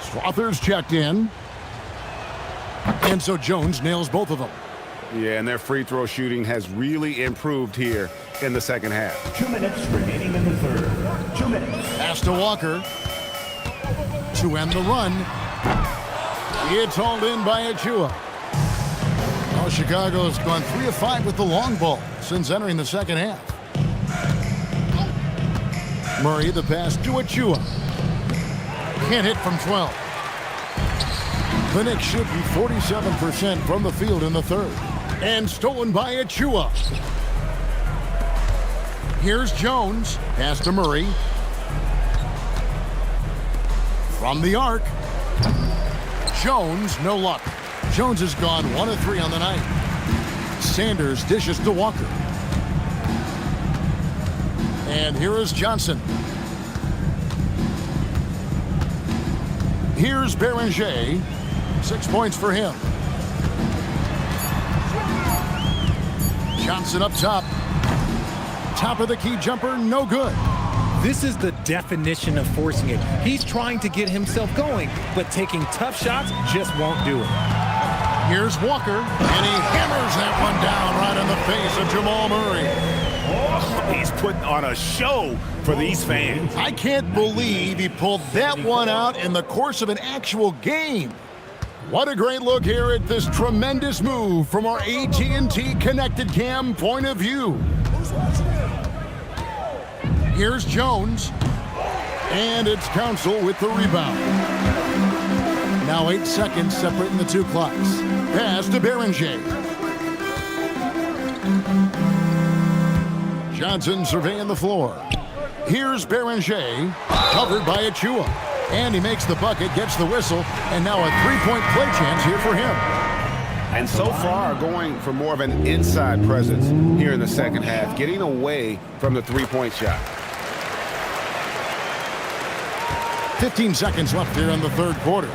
Strother's checked in. And so Jones nails both of them. Yeah, and their free throw shooting has really improved here in the second half. 2 minutes remaining in the third. 2 minutes. Pass to Walker to end the run. It's hauled in by Achua. Now Chicago's gone 3 of 5 with the long ball since entering the second half. Murray the pass to Achua. Can't hit from 12. The Knicks should be 47% from the field in the third. And stolen by Achua. Here's Jones. Pass to Murray. From the arc. Jones, no luck. Jones has gone 1 of 3 on the night. Sanders dishes to Walker. And here is Johnson. Here's Beringer. 6 points for him. Johnson up top. Top of the key jumper, no good. This is the definition of forcing it. He's trying to get himself going, but taking tough shots just won't do it. Here's Walker, and he hammers that one down right in the face of Jamal Murray. Oh, he's putting on a show for these fans. I can't believe he pulled that one out in the course of an actual game. What a great look here at this tremendous move from our AT&T Connected Cam point of view. Here's Jones, and it's Council with the rebound. Now 8 seconds separating the two clocks. Pass to Beringer. Johnson surveying the floor. Here's Beringer, covered by Achua. And he makes the bucket, gets the whistle, and now a three-point play chance here for him. And so far, going for more of an inside presence here in the second half, getting away from the three-point shot. 15 seconds left here in the third quarter.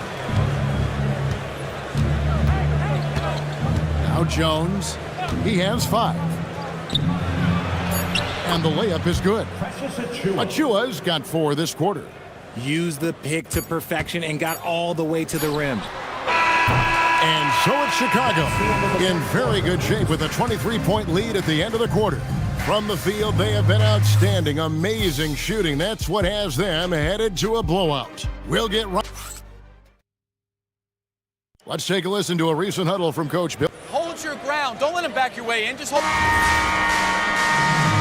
Now Jones, he has 5. And the layup is good. Achua's got 4 this quarter. Used the pick to perfection and got all the way to the rim. And so it's Chicago in very good shape with a 23-point lead at the end of the quarter. From the field, they have been outstanding. Amazing shooting. That's what has them headed to a blowout. We'll get right. Let's take a listen to a recent huddle from Coach Bill. Hold your ground. Don't let him back your way in. Just hold.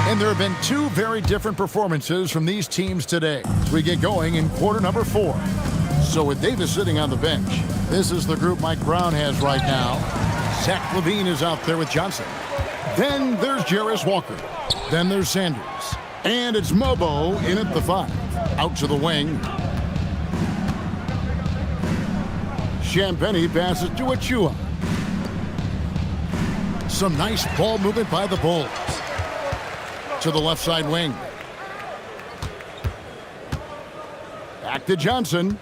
And there have been 2 very different performances from these teams today as we get going in quarter number 4. So with Davis sitting on the bench, this is the group Mike Brown has right now. Zach LaVine is out there with Johnson. Then there's Jarace Walker. Then there's Sanders. And it's Mobo in at the 5. Out to the wing. Champagnie passes to Achua. Some nice ball movement by the Bulls. to the left side wing. Back to Johnson.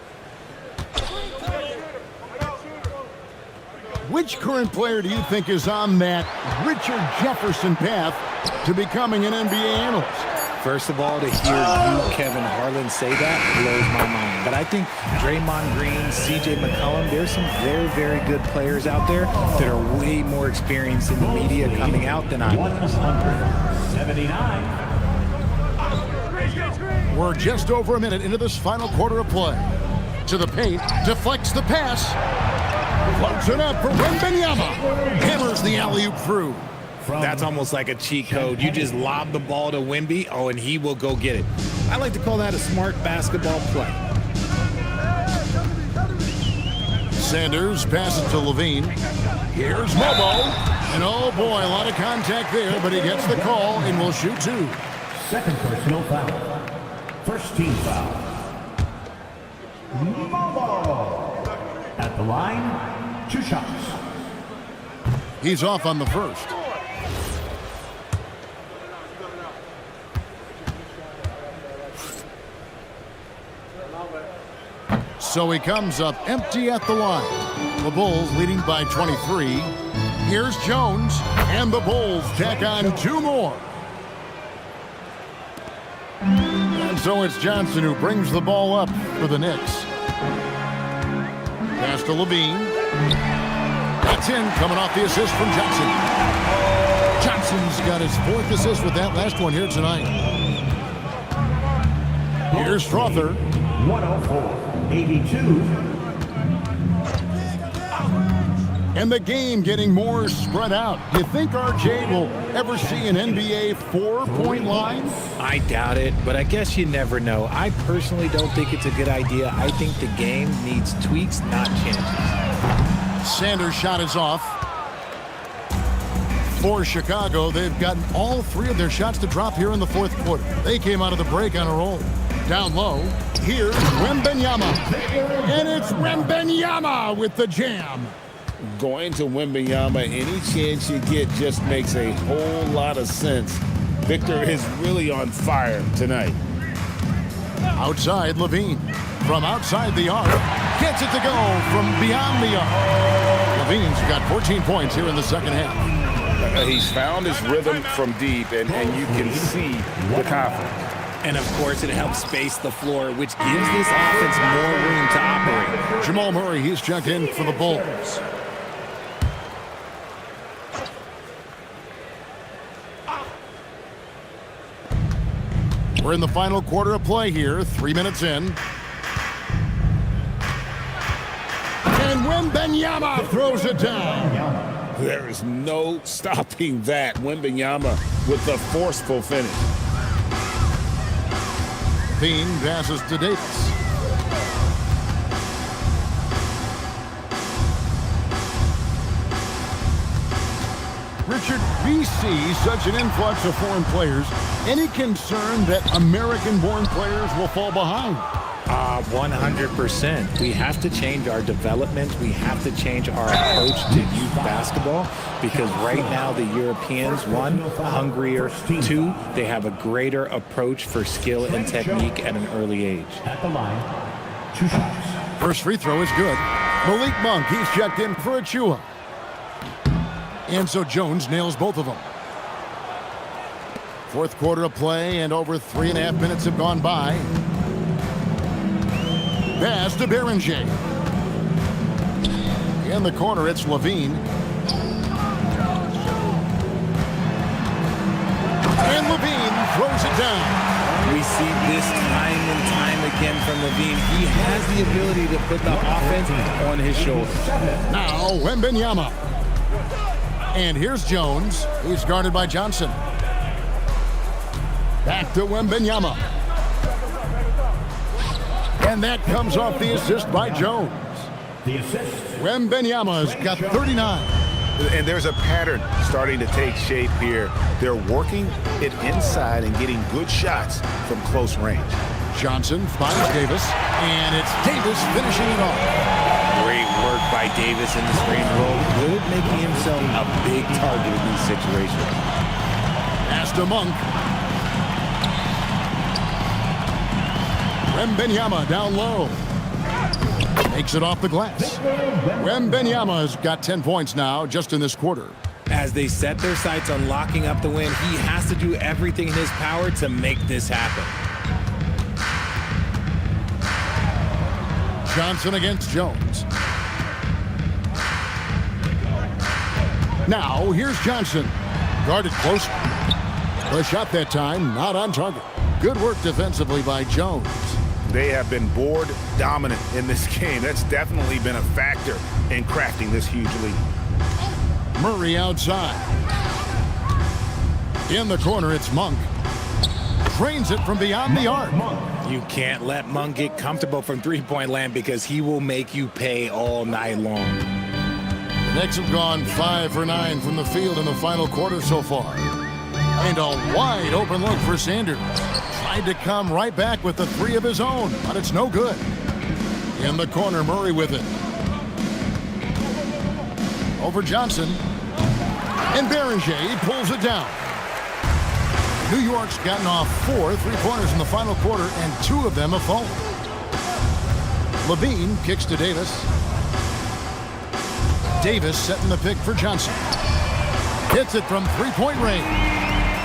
Which current player do you think is on that Richard Jefferson path to becoming an NBA analyst? First of all, to hear you, Kevin Harlan, say that blows my mind. But I think Draymond Green, C.J. McCollum, there's some very, very good players out there that are way more experienced in the media coming out than I am. 179. We're just over a minute into this final quarter of play. To the paint, deflects the pass. Floats it up for Wembanyama. Hammers the alley-oop through. That's almost like a cheat code. You just lob the ball to Wemby, and he will go get it. I like to call that a smart basketball play. Sanders passes to Levine. Here's Mobo. And oh boy, a lot of contact there, but he gets the call and will shoot two. Second personal foul. First team foul. Mobo. At the line, 2 shots. He's off on the first. So he comes up empty at the line. The Bulls leading by 23. Here's Jones, and the Bulls tack on 2 more. And so it's Johnson who brings the ball up for the Knicks. Pass to Levine. That's in, coming off the assist from Johnson. Johnson's got his 4th assist with that last one here tonight. Here's Strother. 104-82. And the game getting more spread out. Do you think RJ will ever see an NBA 4-point line? I doubt it, but I guess you never know. I personally don't think it's a good idea. I think the game needs tweaks, not changes. Sanders' shot is off. For Chicago, they've gotten all 3 of their shots to drop here in the 4th quarter. They came out of the break on a roll. Down low, here's Wembanyama. And it's Wembanyama with the jam. Going to Wembanyama, any chance you get just makes a whole lot of sense. Victor is really on fire tonight. Outside, Levine. From outside the arc, gets it to go from beyond the arc. Levine's got 14 points here in the second half. He's found his rhythm from deep, and you can see the confidence. And, of course, it helps space the floor, which gives this offense more room to operate. Jamal Murray, he's checked in for the Bulls. We're in the final quarter of play here, 3 minutes in. And Wembanyama throws it down. There is no stopping that. Wembanyama with the forceful finish. Bean passes to Davis. Richard, we see such an influx of foreign players. Any concern that American-born players will fall behind? 100%. We have to change our development. We have to change our approach to youth basketball because right now the Europeans, 1, hungrier, 2, they have a greater approach for skill and technique at an early age. At the line, 2 shots. First free throw is good. Malik Monk, he's checked in for Achua. And so Jones nails both of them. 4th quarter of play, and over 3.5 minutes have gone by. Pass to Berenger. In the corner, it's Levine. And Levine throws it down. We see this time and time again from Levine. He has the ability to put the offense on his shoulders. Now, Wembanyama. And here's Jones. He's guarded by Johnson. Back to Wembanyama. And that comes off the assist by Jones. The assist. Wembanyama's got 39. And there's a pattern starting to take shape here. They're working it inside and getting good shots from close range. Johnson finds Davis, and it's Davis finishing it off. Great work by Davis in the screen roll. Good at making himself a big target in these situations. 4 Pass to Monk. Wembanyama down low. Makes it off the glass. Wembanyama has got 10 points now just in this quarter. As they set their sights on locking up the win, he has to do everything in his power to make this happen. Johnson against Jones. Now, here's Johnson. Guarded close. The shot that time, not on target. Good work defensively by Jones. They have been board dominant in this game. That's definitely been a factor in crafting this huge lead. Murray outside. In the corner, it's Monk. Drains it from beyond the arc. You can't let Monk get comfortable from three-point land because he will make you pay all night long. The Knicks have gone 5 for 9 from the field in the final quarter so far. And a wide open look for Sanders. Tried to come right back with the three of his own, but it's no good. In the corner, Murray with it. Over Johnson. And Beringer pulls it down. New York's gotten off 4 3-pointers in the final quarter, and 2 of them have fallen. Levine kicks to Davis. Davis setting the pick for Johnson. Hits it from three-point range.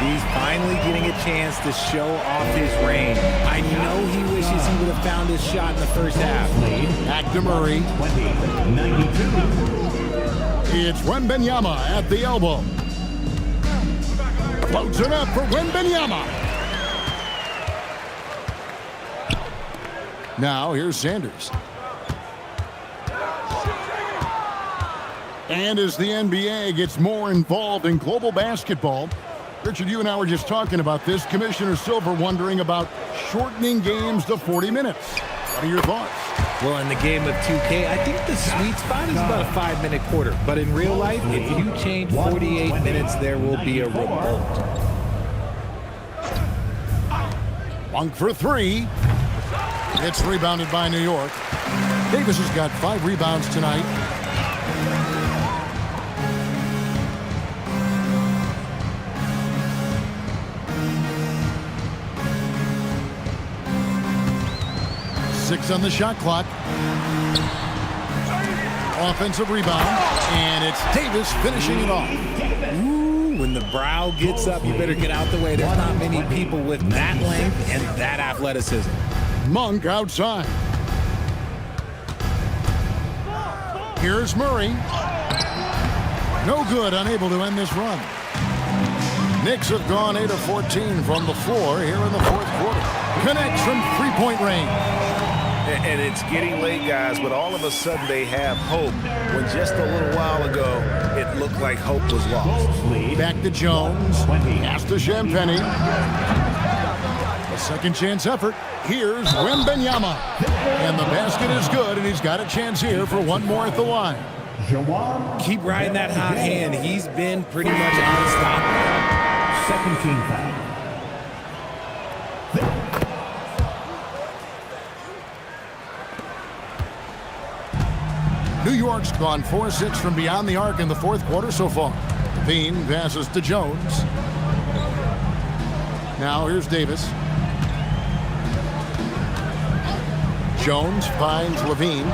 He's finally getting a chance to show off his range. I know he wishes he would have found his shot in the first half. Back to Murray. 92. It's Wembanyama at the elbow. Floats it up for Wembanyama. Now here's Sanders. And as the NBA gets more involved in global basketball, Richard, you and I were just talking about this. Commissioner Silver wondering about shortening games to 40 minutes. What are your thoughts? Well, in the game of 2K, I think the sweet spot is about a 5-minute quarter. But in real life, if you change 48 minutes, there will be a revolt. Monk for 3. It's rebounded by New York. Davis has got 5 rebounds tonight. Six on the shot clock. Offensive rebound, and it's Davis finishing it off. Ooh, when the brow gets up, you better get out the way. There's not many people with that length and that athleticism. Monk outside. Here's Murray. No good, unable to end this run. Knicks have gone 8 of 14 from the floor here in the fourth quarter. Connects from three-point range. And it's getting late, guys, but all of a sudden they have hope when just a little while ago it looked like hope was lost. Back to Jones. Pass to Champagnie. A second chance effort. Here's Wembanyama. And the basket is good, and he's got a chance here for one more at the line. Keep riding that hot hand. He's been pretty much unstoppable. Second team foul. New York's gone 4-6 from beyond the arc in the fourth quarter so far. Levine passes to Jones. Now here's Davis. Jones finds Levine.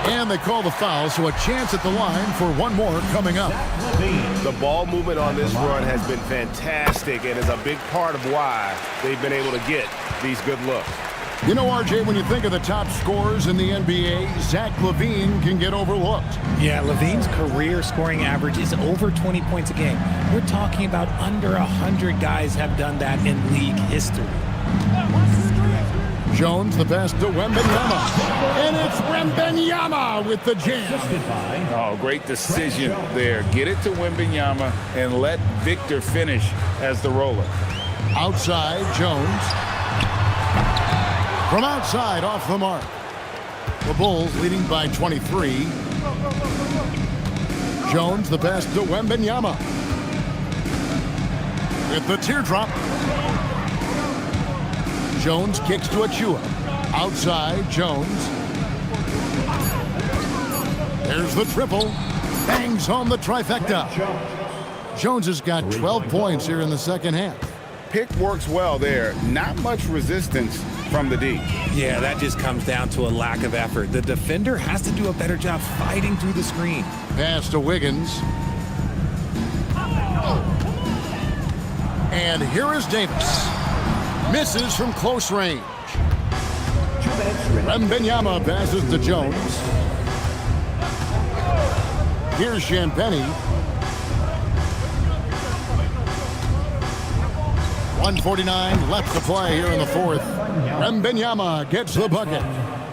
And they call the foul, so a chance at the line for one more coming up. The ball movement on this run has been fantastic and is a big part of why they've been able to get these good looks. You know, RJ, when you think of the top scorers in the NBA, Zach LaVine can get overlooked. Yeah, LaVine's career scoring average is over 20 points a game. We're talking about under 100 guys have done that in league history. Jones, the pass to Wembanyama. And it's Wembanyama with the jam. Oh, great decision there. Get it to Wembanyama and let Victor finish as the roller. Outside, Jones. From outside, off the mark. The Bulls leading by 23. Jones, the pass to Wembanyama. With the teardrop. Jones kicks to Achua. Outside, Jones. There's the triple. Bangs home the trifecta. Jones has got 12 points here in the second half. Pick works well there. Not much resistance from the D. Yeah, that just comes down to a lack of effort. The defender has to do a better job fighting through the screen. Pass to Wiggins. And here is Davis. Misses from close range. Wembanyama passes to Jones. Here's Champagnie. 1:49 left to play here in the fourth. Wembanyama gets the bucket.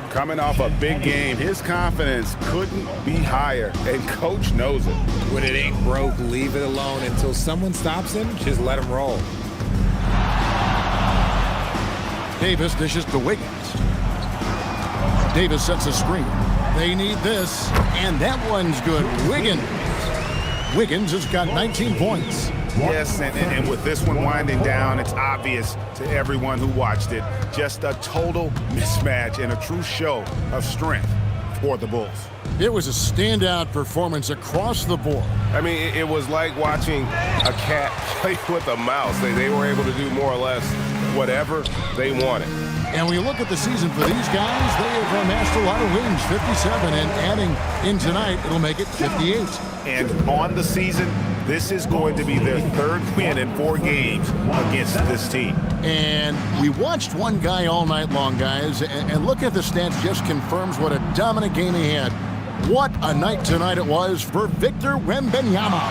Coming off a big game, his confidence couldn't be higher, and coach knows it. When it ain't broke, leave it alone. Until someone stops him, just let him roll. Davis dishes to Wiggins. Davis sets a screen. They need this, and that one's good. Wiggins has got 19 points. Yes, and with this one winding down, it's obvious to everyone who watched it. Just a total mismatch and a true show of strength for the Bulls. It was a standout performance across the board. I mean, it was like watching a cat play with a mouse. They were able to do more or less whatever they wanted. And when you look at the season for these guys, they have amassed a lot of wins, 57, and adding in tonight, it'll make it 58. And on the season, this is going to be their third win in 4 games against this team. And we watched one guy all night long, guys, and look at the stats, just confirms what a dominant game he had. What a night tonight it was for Victor Wembanyama.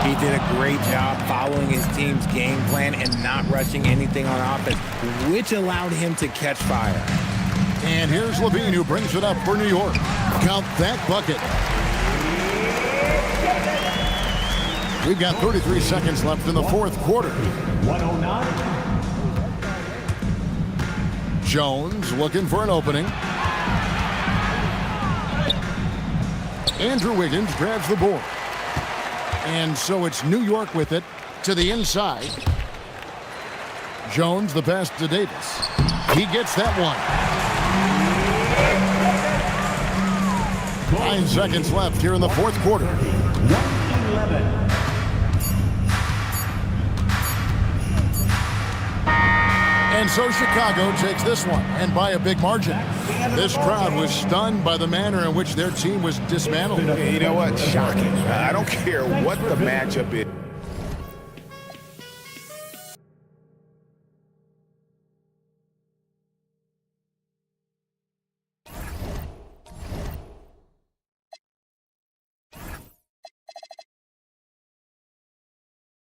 He did a great job following his team's game plan and not rushing anything on offense, which allowed him to catch fire. And here's LaVine, who brings it up for New York. Count that bucket. We've got 33 seconds left in the fourth quarter. 109. Jones looking for an opening. Andrew Wiggins grabs the board. And so it's New York with it to the inside. Jones, the pass to Davis. He gets that one. 9 seconds left here in the fourth quarter. 111. And so Chicago takes this one, and by a big margin. This crowd was stunned by the manner in which their team was dismantled. You know what? Shocking. I don't care what the matchup is.